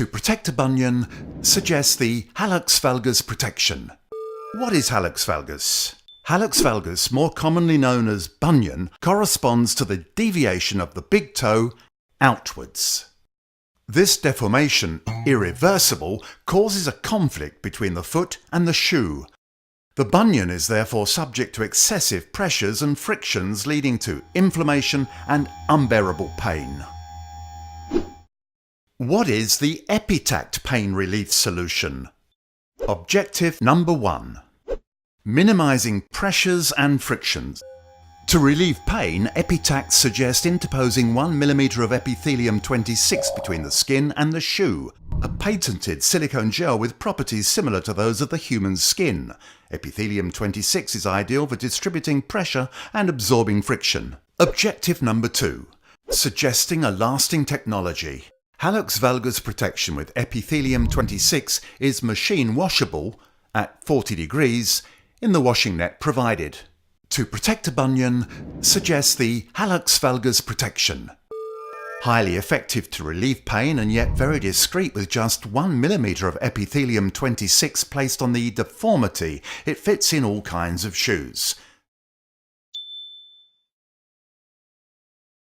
To protect a bunion suggests the hallux valgus protection. What is hallux valgus? Hallux valgus, more commonly known as bunion, corresponds to the deviation of the big toe outwards. This deformation, irreversible, causes a conflict between the foot and the shoe. The bunion is therefore subject to excessive pressures and frictions, leading to inflammation and unbearable pain. What is the EPITACT pain relief solution? Objective number 1. Minimising pressures and frictions. To relieve pain, EPITACT suggests interposing 1 mm of epithelium 26 between the skin and the shoe, a patented silicone gel with properties similar to those of the human skin. Epithelium 26 is ideal for distributing pressure and absorbing friction. Objective number 2. Suggesting a lasting technology. Hallux valgus protection with epithelium 26 is machine washable at 40 degrees in the washing net provided. To protect a bunion suggests the hallux valgus protection. Highly effective to relieve pain and yet very discreet with just 1 mm of epithelium 26 placed on the deformity. It fits in all kinds of shoes.